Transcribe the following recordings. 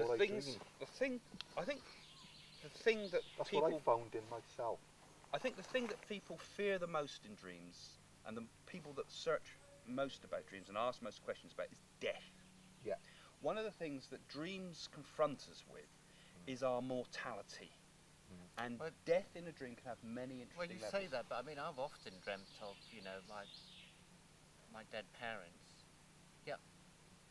I think the thing that That's people, what I found in myself. I think the thing that people fear the most in dreams, and the people that search most about dreams and ask most questions about, is death. Yeah. One of the things that dreams confront us with is our mortality. And death in a dream can have many interesting levels. Well, you say that, but I mean, I've often dreamt of, you know, my dead parents. Yeah,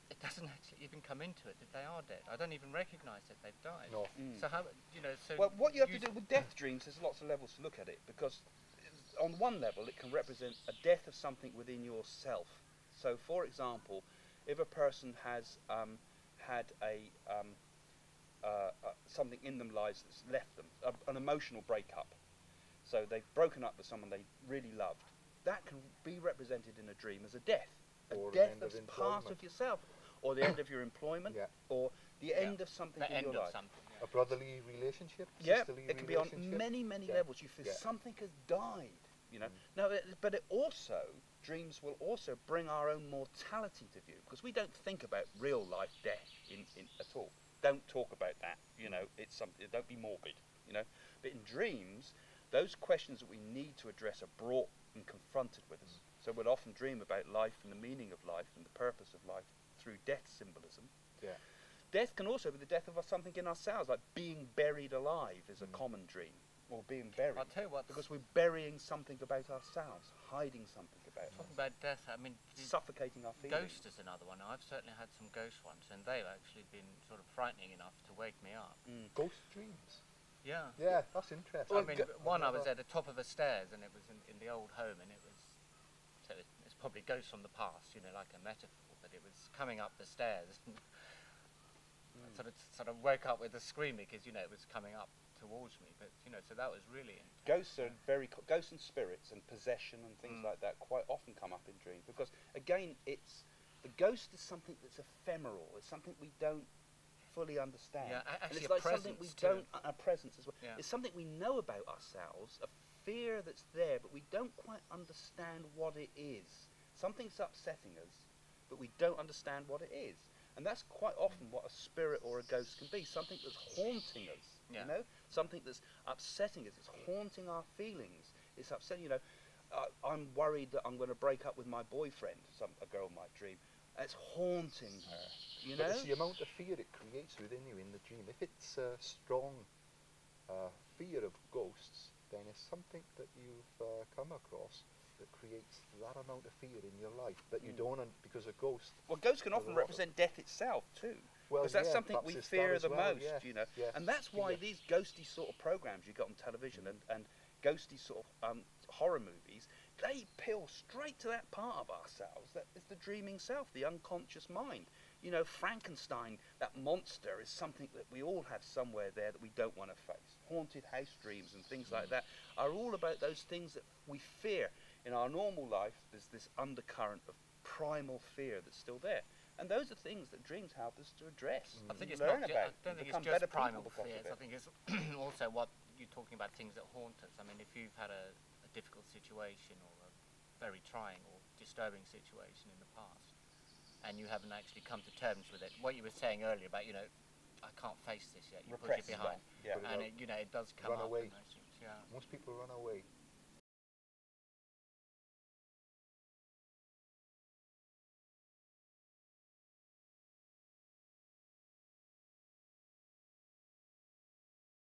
it doesn't actually even come into it that they are dead. I don't even recognise that they've died. No. So how, you know, so... Well, what you have to do with death dreams, there's lots of levels to look at it, because on one level it can represent a death of something within yourself. So, for example, if a person has had something in them lives that's left them, an emotional breakup, so they've broken up with someone they really loved, that can be represented in a dream as a death. Or A death an end of that's part of yourself, or the end of your employment, or the end of something in your life. A brotherly relationship, Yeah, sisterly it can be on relationship. many levels. You feel something has died, you know. No, but it also, dreams will also bring our own mortality to view, because we don't think about real life death in at all. Don't talk about that, you know. It's something. Don't be morbid, you know. But in dreams, those questions that we need to address are brought and confronted with us. So we'll often dream about life and the meaning of life and the purpose of life through death symbolism. Yeah. Death can also be the death of something in ourselves, like being buried alive is a common dream, or being buried. I'll tell you what, because we're burying something about ourselves, hiding something about us. Talking about death, I mean, suffocating our feelings. Ghost is another one. I've certainly had some ghost ones, and they've actually been sort of frightening enough to wake me up. Ghost dreams. Yeah. Yeah, that's interesting. Well, I mean, one I was at the top of the stairs, and it was in the old home, and it was, so it's probably ghosts from the past, you know, like a metaphor, but it was coming up the stairs. I sort of woke up with a scream because, you know, it was coming up towards me, but, you know, so that was really intense. Ghosts are ghosts and spirits and possession and things like that quite often come up in dreams, because again, the ghost is something that's ephemeral. It's something we don't fully understand. Yeah, and actually it's like something we don't, too. a presence as well. Yeah. It's something we know about ourselves, a fear that's there, but we don't quite understand what it is. Something's upsetting us, but we don't understand what it is. And that's quite often what a spirit or a ghost can be, something that's haunting us, you know, something that's upsetting us. It's haunting our feelings. It's upsetting, you know. I'm worried that I'm going to break up with my boyfriend, a girl might dream. It's haunting her, you know. But it's the amount of fear it creates within you in the dream. If it's a strong fear of ghosts, then it's something that you've come across that creates that amount of fear in your life that you don't, because a ghost... Well, ghosts can often represent death itself too, because that's something we fear the most, you know. And that's why these ghosty sort of programs you got on television and ghosty sort of horror movies, they peel straight to that part of ourselves that is the dreaming self, the unconscious mind. You know, Frankenstein, that monster, is something that we all have somewhere there that we don't want to face. Haunted house dreams and things like that are all about those things that we fear. In our normal life, there's this undercurrent of primal fear that's still there. And those are things that dreams help us to address. I think it's learn not, about, I don't think become it's just better primal people because fears. of I it. think it's also what you're talking about, things that haunt us. I mean, if you've had a difficult situation or a very trying or disturbing situation in the past, and you haven't actually come to terms with it, what you were saying earlier about, you know, I can't face this yet, you push it behind. Yeah. And it, you know, it does come Run up. away. And those things, yeah. Most people run away.